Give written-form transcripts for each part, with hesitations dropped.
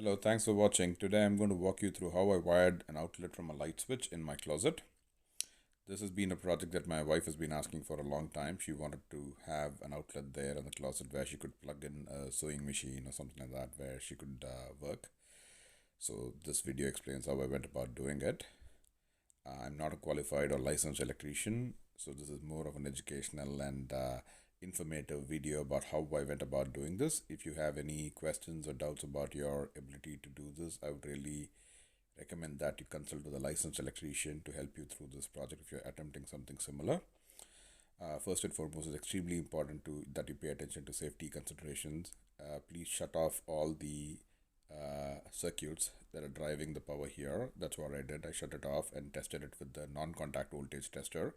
Hello, thanks for watching. Today I'm going to walk you through how I wired an outlet from a light switch in my closet. This has been a project that my wife has been asking for a long time. She wanted to have an outlet there in the closet where she could plug in a sewing machine or something like that where she could work. So this video explains how I went about doing it. I'm not a qualified or licensed electrician, so this is more of an educational and informative video about how I went about doing this. If you have any questions or doubts about your ability to do this, I would really recommend that you consult with a licensed electrician to help you through this project if you're attempting something similar. First and foremost, it's extremely important that you pay attention to safety considerations. Please shut off all the circuits that are driving the power here. That's what I did. I shut it off and tested it with the non-contact voltage tester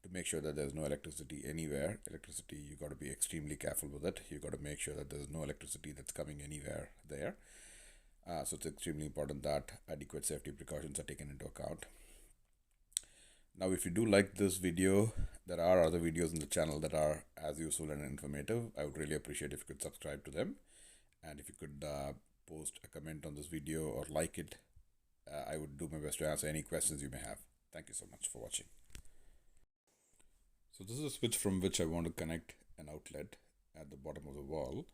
to make sure that there's no electricity anywhere. Electricity, you got to be extremely careful with it. You got to make sure that there's no electricity that's coming anywhere there. So it's extremely important that adequate safety precautions are taken into account. Now, if you do like this video, there are other videos in the channel that are as useful and informative. I would really appreciate if you could subscribe to them. And if you could post a comment on this video or like it, I would do my best to answer any questions you may have. Thank you so much for watching. So this is a switch from which I want to connect an outlet at the bottom of the wall.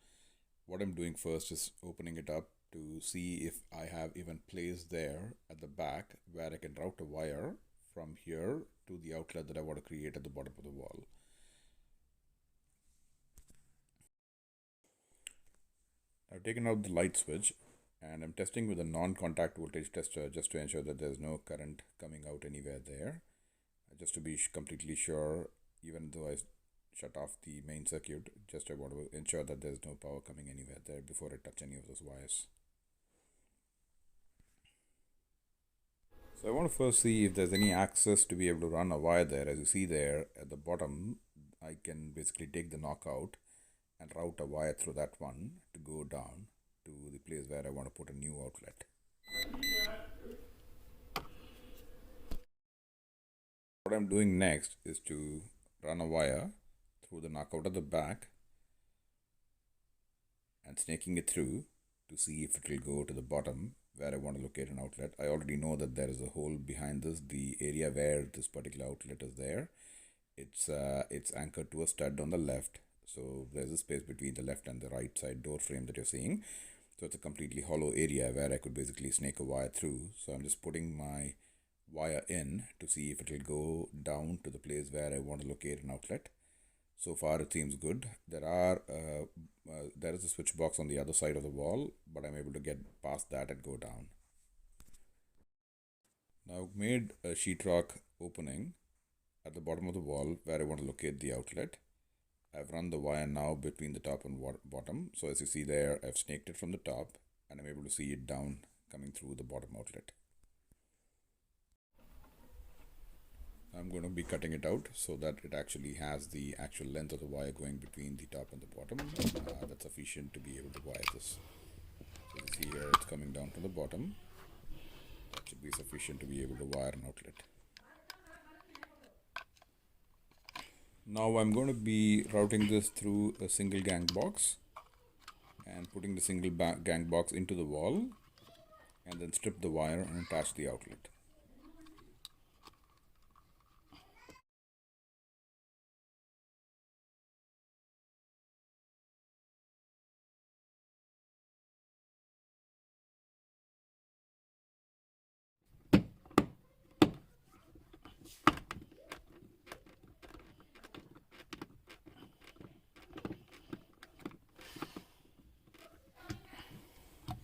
What I'm doing first is opening it up to see if I have even placed there at the back where I can route a wire from here to the outlet that I want to create at the bottom of the wall. I've taken out the light switch and I'm testing with a non-contact voltage tester just to ensure that there's no current coming out anywhere there. Just to be completely sure, even though I shut off the main circuit, just I want to ensure that there's no power coming anywhere there before I touch any of those wires. So I want to first see if there's any access to be able to run a wire there. As you see there at the bottom, I can basically take the knockout and route a wire through that one to go down to the place where I want to put a new outlet. What I'm doing next is to run a wire through the knockout at the back and snaking it through to see if it will go to the bottom where I want to locate an outlet. I already know that there is a hole behind this, the area where this particular outlet is there. It's anchored to a stud on the left, so there's a space between the left and the right side door frame that you're seeing. So it's a completely hollow area where I could basically snake a wire through. So I'm just putting my wire in to see if it will go down to the place where I want to locate an outlet. So far it seems good. There is a switch box on the other side of the wall, but I'm able to get past that and go down. Now I've made a sheetrock opening at the bottom of the wall where I want to locate the outlet. I've run the wire now between the top and bottom. So as you see there, I've snaked it from the top and I'm able to see it down coming through the bottom outlet. I'm going to be cutting it out so that it actually has the actual length of the wire going between the top and the bottom. That's sufficient to be able to wire this. So you see here it's coming down to the bottom. That should be sufficient to be able to wire an outlet. Now I'm going to be routing this through a single gang box and putting the single gang box into the wall and then strip the wire and attach the outlet.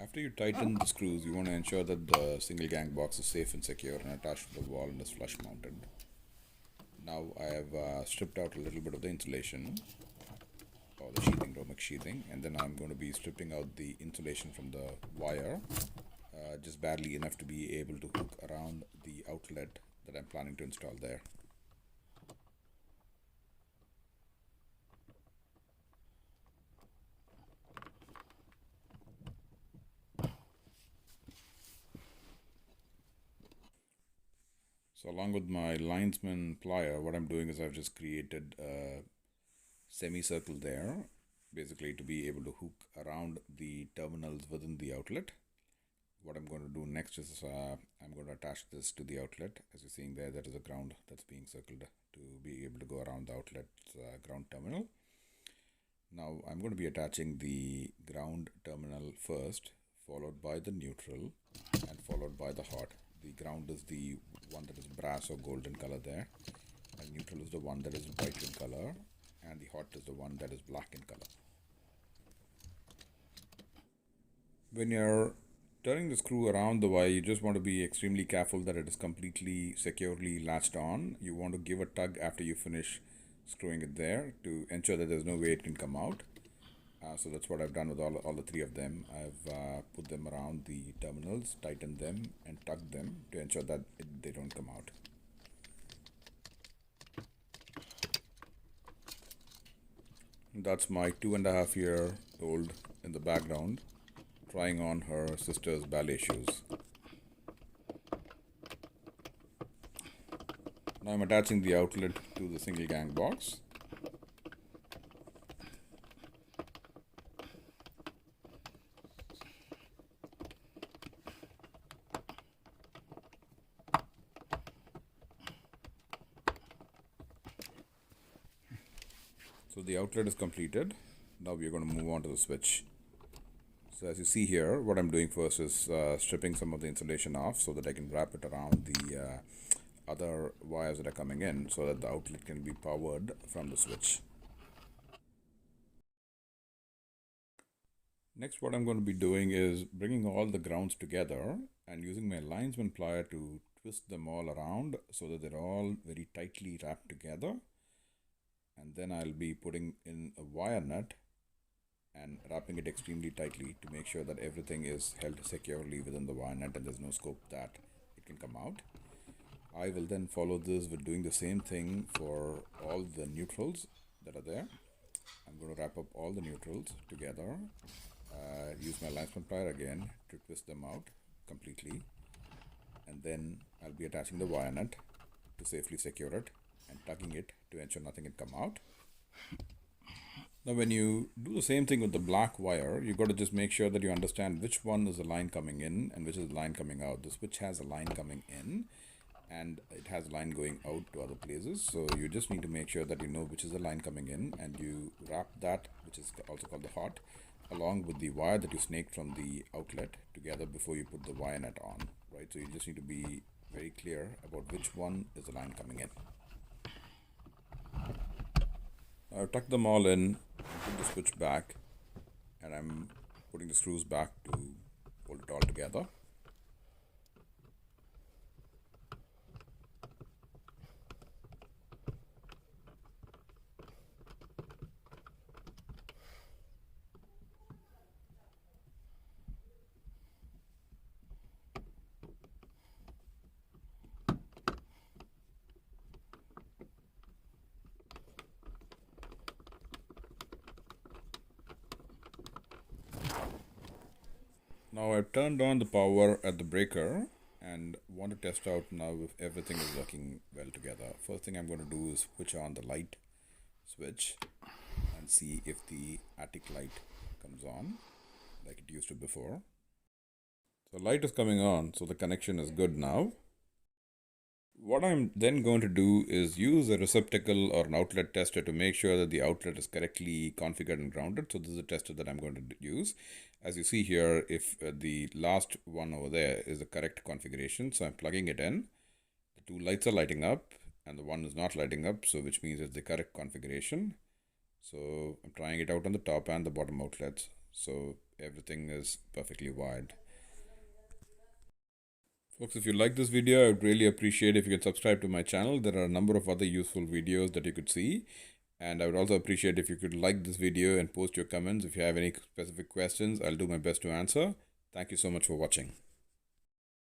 After you tighten the screws, you want to ensure that the single gang box is safe and secure and attached to the wall and is flush mounted. Now I have stripped out a little bit of the insulation or the sheathing, Romex sheathing, and then I'm going to be stripping out the insulation from the wire, just barely enough to be able to hook around the outlet that I'm planning to install there. So along with my linesman plier, what I'm doing is I've just created a semicircle there, basically to be able to hook around the terminals within the outlet. what I'm going to do next is I'm going to attach this to the outlet. As you're seeing there is a ground that's being circled to be able to go around the outlet ground terminal. Now I'm going to be attaching the ground terminal first, followed by the neutral, and followed by the hot. The ground is the one that is brass or golden color there, and neutral is the one that is white in color, and the hot is the one that is black in color. When you're turning the screw around the wire, you just want to be extremely careful that it is completely securely latched on. You want to give a tug after you finish screwing it there to ensure that there's no way it can come out. So that's what I've done with all the three of them. I've put them around the terminals, tightened them, and tugged them to ensure that they don't come out. That's my 2.5-year-old in the background trying on her sister's ballet shoes. Now I'm attaching the outlet to the single gang box. So the outlet is completed. Now we are going to move on to the switch. So as you see here, what I'm doing first is stripping some of the insulation off so that I can wrap it around the other wires that are coming in so that the outlet can be powered from the switch. Next, what I'm going to be doing is bringing all the grounds together and using my linesman plier to twist them all around so that they're all very tightly wrapped together. And then I'll be putting in a wire nut and wrapping it extremely tightly to make sure that everything is held securely within the wire nut and there's no scope that it can come out. I will then follow this with doing the same thing for all the neutrals that are there. I'm going to wrap up all the neutrals together, use my linesman plier again to twist them out completely, and then I'll be attaching the wire nut to safely secure it and tugging it to ensure nothing can come out. Now when you do the same thing with the black wire, you've got to just make sure that you understand which one is the line coming in and which is the line coming out. The switch has a line coming in and it has a line going out to other places. So you just need to make sure that you know which is the line coming in, and you wrap that, which is also called the hot, along with the wire that you snaked from the outlet together before you put the wire nut on, right? So you just need to be very clear about which one is the line coming in. I've tucked them all in, put the switch back, and I'm putting the screws back to hold it all together. Now I've turned on the power at the breaker and want to test out now if everything is working well together. First thing I'm going to do is switch on the light switch and see if the attic light comes on like it used to before. So light is coming on, so the connection is good now. What I'm then going to do is use a receptacle or an outlet tester to make sure that the outlet is correctly configured and grounded. So this is a tester that I'm going to use. As you see here, if the last one over there is the correct configuration, so I'm plugging it in. The two lights are lighting up and the one is not lighting up, so which means it's the correct configuration. So I'm trying it out on the top and the bottom outlets, so everything is perfectly wired. Folks, if you like this video, I would really appreciate if you could subscribe to my channel. There are a number of other useful videos that you could see. And I would also appreciate if you could like this video and post your comments. If you have any specific questions, I'll do my best to answer. Thank you so much for watching.